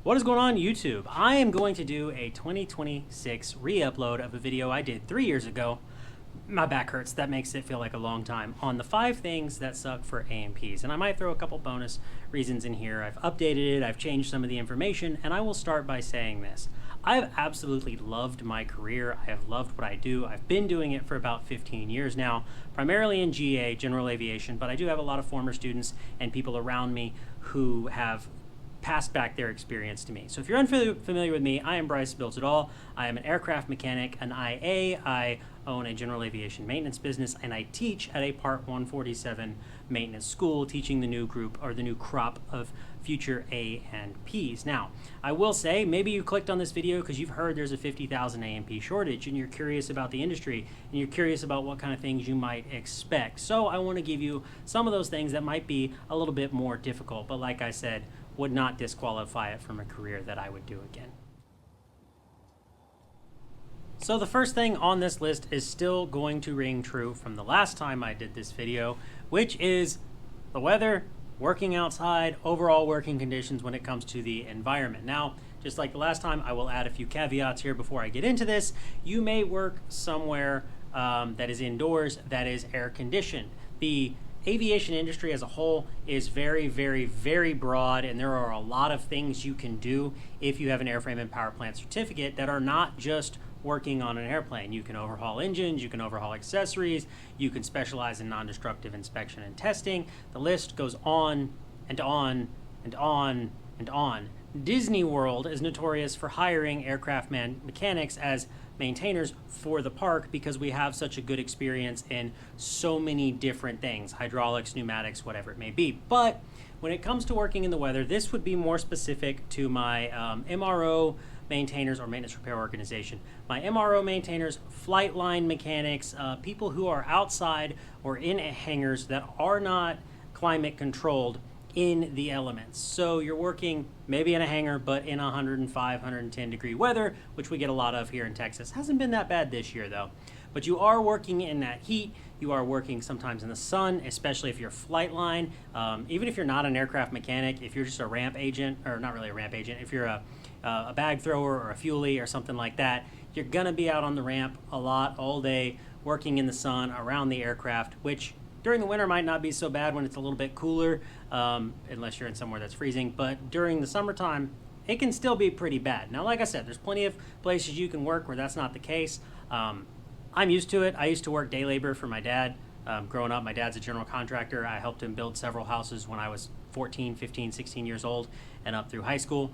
What is going on YouTube? I am going to do a 2026 re-upload of a video I did 3 years ago. My back hurts, that makes it feel like a long time, on the 5 things that suck for A&Ps. And I might throw a couple bonus reasons in here. I've updated it, I've changed some of the information, and I will start by saying this. I've absolutely loved my career. I have loved what I do. I've been doing it for about 15 years now, primarily in GA, general aviation, but I do have a lot of former students and people around me who have passed back their experience to me. So if you're unfamiliar with me, I am Bryce Builds It All. I am an aircraft mechanic, an IA. I own a general aviation maintenance business, and I teach at a Part 147 maintenance school, teaching the new group or the new crop of future A&Ps. Now, I will say, maybe you clicked on this video because you've heard there's a 50,000 A&P shortage and you're curious about the industry and you're curious about what kind of things you might expect. So I want to give you some of those things that might be a little bit more difficult, but like I said, would not disqualify it from a career that I would do again. So the first thing on this list is still going to ring true from the last time I did this video, which is the weather, working outside, overall working conditions when it comes to the environment. Now, just like the last time, I will add a few caveats here before I get into this. You may work somewhere that is indoors, that is air conditioned. The aviation industry as a whole is very, very, very broad, and there are a lot of things you can do if you have an airframe and power plant certificate that are not just working on an airplane. You can overhaul engines, you can overhaul accessories, you can specialize in non-destructive inspection and testing. The list goes on and on and on and on. Disney World is notorious for hiring aircraft mechanics as maintainers for the park because we have such a good experience in so many different things, hydraulics, pneumatics, whatever it may be. But when it comes to working in the weather, this would be more specific to my MRO maintainers or maintenance repair organization. My MRO maintainers, flight line mechanics, people who are outside or in hangars that are not climate controlled in the elements. So you're working maybe in a hangar, but in 105, 110 degree weather, which we get a lot of here in Texas. Hasn't been that bad this year though. But you are working in that heat. You are working sometimes in the sun, especially if you're flight line. Even if you're not an aircraft mechanic, if you're just a ramp agent, or not really a ramp agent, if you're a bag thrower or a fuelie or something like that, you're gonna be out on the ramp a lot all day, working in the sun around the aircraft, which during the winter might not be so bad when it's a little bit cooler, unless you're in somewhere that's freezing, but during the summertime, it can still be pretty bad. Now, like I said, there's plenty of places you can work where that's not the case. I'm used to it. I used to work day labor for my dad. Growing up, my dad's a general contractor. I helped him build several houses when I was 14, 15, 16 years old and up through high school.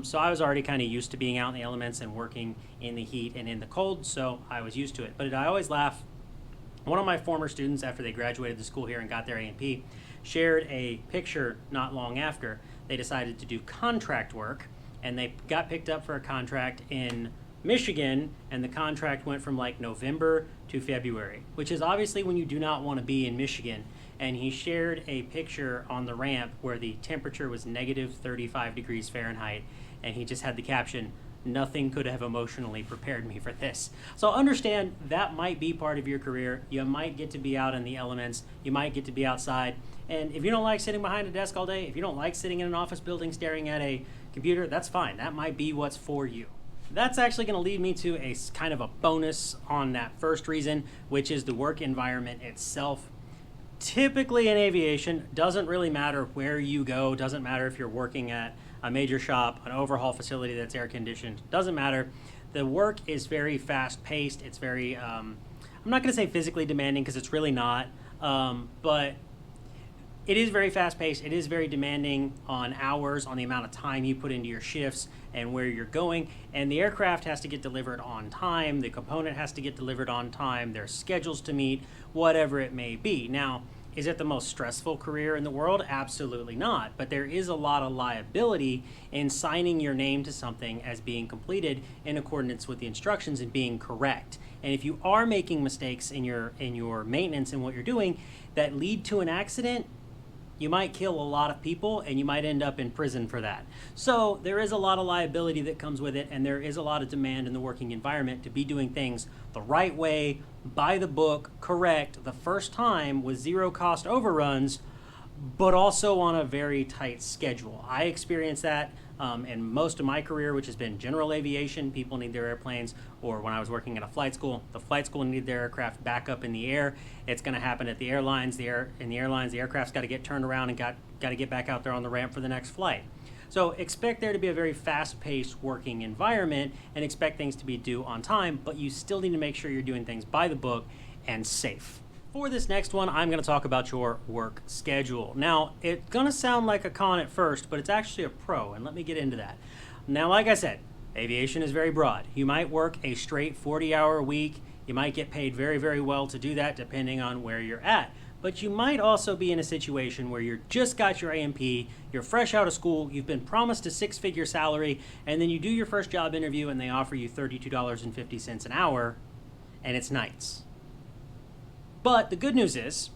So I was already kind of used to being out in the elements and working in the heat and in the cold, so I was used to it. But I always laugh. One of my former students, after they graduated the school here and got their A&P, shared a picture not long after. They decided to do contract work, and they got picked up for a contract in Michigan, and the contract went from like November to February, which is obviously when you do not want to be in Michigan. And he shared a picture on the ramp where the temperature was negative 35 degrees Fahrenheit, and he just had the caption, "Nothing could have emotionally prepared me for this." So understand that might be part of your career. You might get to be out in the elements. You might get to be outside. And if you don't like sitting behind a desk all day, if you don't like sitting in an office building staring at a computer, that's fine. That might be what's for you. That's actually going to lead me to a kind of a bonus on that first reason, which is the work environment itself. Typically in aviation, doesn't really matter where you go, doesn't matter if you're working at a major shop, an overhaul facility that's air conditioned, doesn't matter. The work is very fast paced. It's very, I'm not going to say physically demanding because it's really not, but it is very fast paced. It is very demanding on hours, on the amount of time you put into your shifts and where you're going. And the aircraft has to get delivered on time. The component has to get delivered on time. There's schedules to meet, whatever it may be. Now, is it the most stressful career in the world? Absolutely not. But there is a lot of liability in signing your name to something as being completed in accordance with the instructions and being correct. And if you are making mistakes in your maintenance and what you're doing that lead to an accident, you might kill a lot of people and you might end up in prison for that. So there is a lot of liability that comes with it, and there is a lot of demand in the working environment to be doing things the right way, by the book, correct, the first time with zero cost overruns, but also on a very tight schedule. I experienced that And most of my career, which has been general aviation, people need their airplanes, or when I was working at a flight school, the flight school needed their aircraft back up in the air. It's going to happen at the airlines. The aircraft's got to get turned around and got to get back out there on the ramp for the next flight. So expect there to be a very fast-paced working environment and expect things to be due on time, but you still need to make sure you're doing things by the book and safe. For this next one, I'm going to talk about your work schedule. Now, it's going to sound like a con at first, but it's actually a pro, and let me get into that. Now, like I said, aviation is very broad. You might work a straight 40-hour week. You might get paid very, very well to do that, depending on where you're at. But you might also be in a situation where you just got your A&P, you're fresh out of school, you've been promised a six-figure salary, and then you do your first job interview and they offer you $32.50 an hour, and it's nights. But the good news is,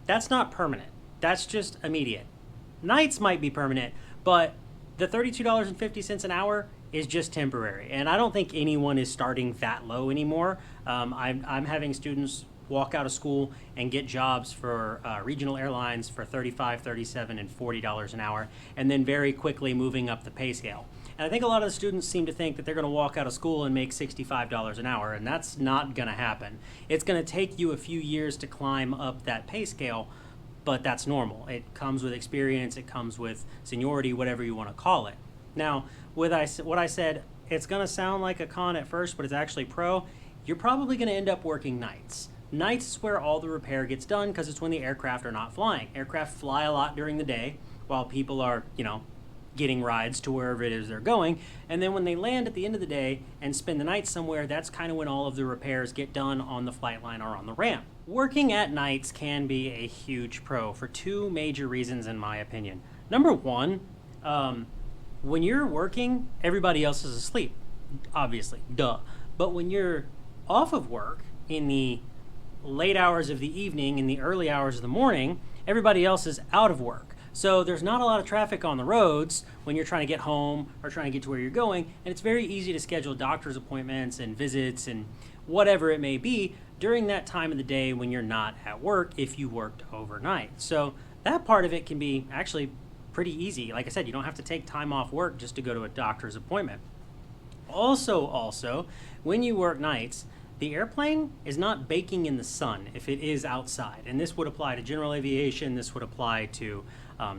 that's not permanent. That's just immediate. Nights might be permanent, but the $32.50 an hour is just temporary. And I don't think anyone is starting that low anymore. I'm having students walk out of school and get jobs for regional airlines for $35, $37, and $40 an hour, and then very quickly moving up the pay scale. And I think a lot of the students seem to think that they're going to walk out of school and make $65 an hour, and that's not going to happen. It's going to take you a few years to climb up that pay scale, but that's normal. It comes with experience, it comes with seniority, whatever you want to call it. Now, what I said, it's going to sound like a con at first, but it's actually pro. You're probably going to end up working nights. Nights is where all the repair gets done because it's when the aircraft are not flying. Aircraft fly a lot during the day while people are, getting rides to wherever it is they're going. And then when they land at the end of the day and spend the night somewhere, that's kind of when all of the repairs get done on the flight line or on the ramp. Working at nights can be a huge pro for two major reasons in my opinion. Number one, when you're working, everybody else is asleep, obviously, duh. But when you're off of work in the late hours of the evening, in the early hours of the morning, everybody else is out of work. So there's not a lot of traffic on the roads when you're trying to get home or trying to get to where you're going, and it's very easy to schedule doctor's appointments and visits and whatever it may be during that time of the day when you're not at work if you worked overnight. So that part of it can be actually pretty easy. Like I said, you don't have to take time off work just to go to a doctor's appointment. Also, when you work nights, the airplane is not baking in the sun if it is outside. And this would apply to general aviation, this would apply to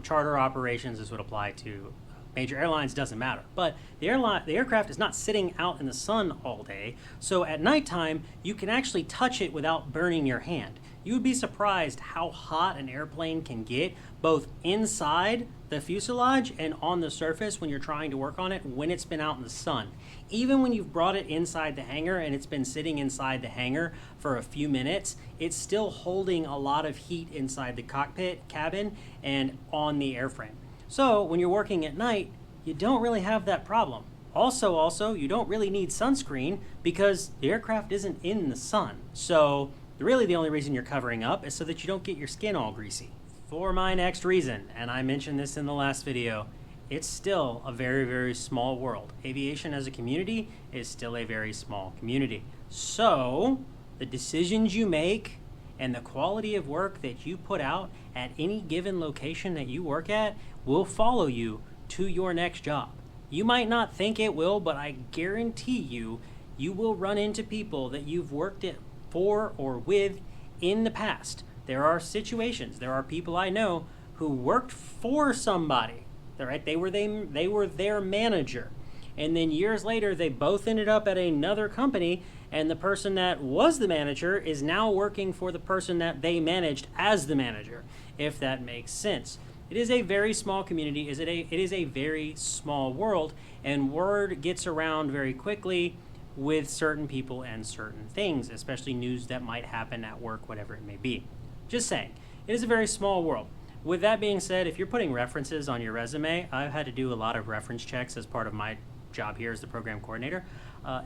charter operations, this would apply to major airlines, doesn't matter. But the aircraft is not sitting out in the sun all day, so at nighttime, you can actually touch it without burning your hand. You would be surprised how hot an airplane can get, both inside the fuselage and on the surface when you're trying to work on it when it's been out in the sun. Even when you've brought it inside the hangar and it's been sitting inside the hangar for a few minutes, it's still holding a lot of heat inside the cockpit cabin and on the airframe. So when you're working at night, you don't really have that problem. Also, you don't really need sunscreen because the aircraft isn't in the sun. So really the only reason you're covering up is so that you don't get your skin all greasy. For my next reason, and I mentioned this in the last video, it's still a very, very small world. Aviation as a community is still a very small community. So the decisions you make and the quality of work that you put out at any given location that you work at will follow you to your next job. You might not think it will, but I guarantee you, you will run into people that you've worked it for or with in the past. There are situations, there are people I know who worked for somebody, right? They were their manager. And then years later, they both ended up at another company, and the person that was the manager is now working for the person that they managed as the manager, if that makes sense. It is a very small community, it is a very small world, and word gets around very quickly with certain people and certain things, especially news that might happen at work, whatever it may be. Just saying, it is a very small world. With that being said, if you're putting references on your resume, I've had to do a lot of reference checks as part of my job here as the program coordinator.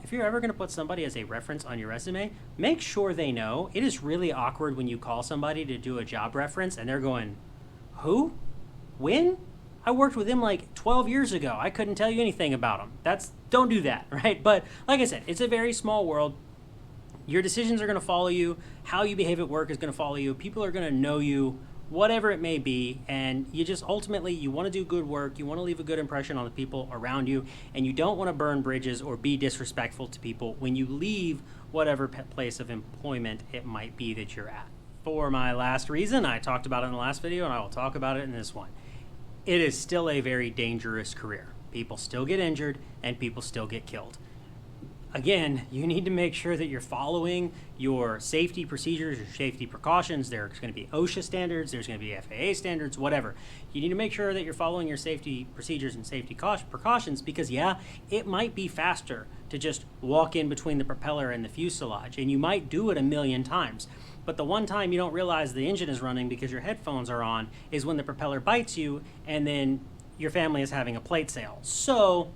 If you're ever going to put somebody as a reference on your resume, make sure they know. It is really awkward when you call somebody to do a job reference and they're going, who? When? I worked with him like 12 years ago. I couldn't tell you anything about him. Don't do that, right? But like I said, it's a very small world. Your decisions are going to follow you. How you behave at work is going to follow you. People are going to know you whatever it may be. And you just ultimately, you want to do good work, you want to leave a good impression on the people around you, and you don't want to burn bridges or be disrespectful to people when you leave whatever place of employment it might be that you're at. For my last reason, I talked about it in the last video and I will talk about it in this one. It is still a very dangerous career. People still get injured and people still get killed. Again, you need to make sure that you're following your safety procedures, your safety precautions. There's going to be OSHA standards, there's going to be FAA standards, whatever. You need to make sure that you're following your safety procedures and safety precautions, because yeah, it might be faster to just walk in between the propeller and the fuselage, and you might do it a million times. But the one time you don't realize the engine is running because your headphones are on is when the propeller bites you and then your family is having a plate sale. So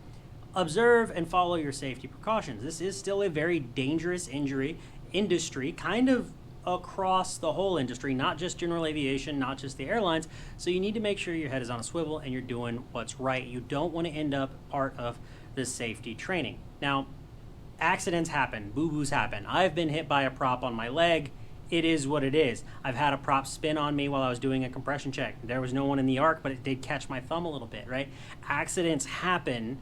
observe and follow your safety precautions. This is still a very dangerous industry, kind of across the whole industry, not just general aviation, not just the airlines. So you need to make sure your head is on a swivel and you're doing what's right. You don't want to end up part of this safety training. Now, accidents happen, boo-boos happen. I've been hit by a prop on my leg. It is what it is. I've had a prop spin on me while I was doing a compression check. There was no one in the arc, but it did catch my thumb a little bit, right? Accidents happen.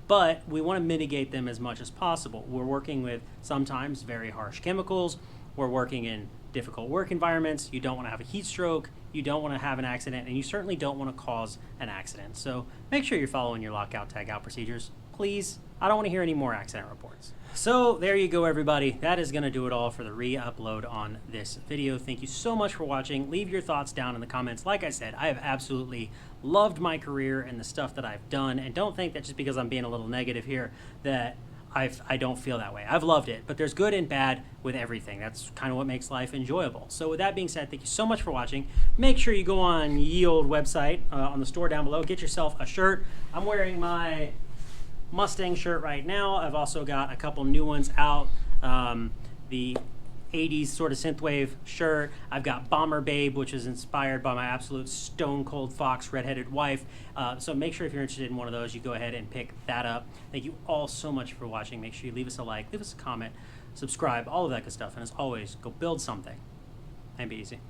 But we want to mitigate them as much as possible. We're working with sometimes very harsh chemicals. We're working in difficult work environments. You don't want to have a heat stroke. You don't want to have an accident, and you certainly don't want to cause an accident. So make sure you're following your lockout, tagout procedures. Please, I don't want to hear any more accident reports. So there you go, everybody. That is going to do it all for the re-upload on this video. Thank you so much for watching. Leave your thoughts down in the comments. Like I said, I have absolutely loved my career and the stuff that I've done, and don't think that just because I'm being a little negative here that I don't feel that way. I've loved it, but there's good and bad with everything. That's kind of what makes life enjoyable. So with that being said, thank you so much for watching. Make sure you go on Ye Olde website on the store down below. Get yourself a shirt. I'm wearing my Mustang shirt right now. I've also got a couple new ones out. The 80s sort of synthwave shirt. I've got Bomber Babe, which is inspired by my absolute stone cold fox redheaded wife. So make sure if you're interested in one of those, you go ahead and pick that up. Thank you all so much for watching. Make sure you leave us a like, leave us a comment, subscribe, all of that good stuff. And as always, go build something and be easy.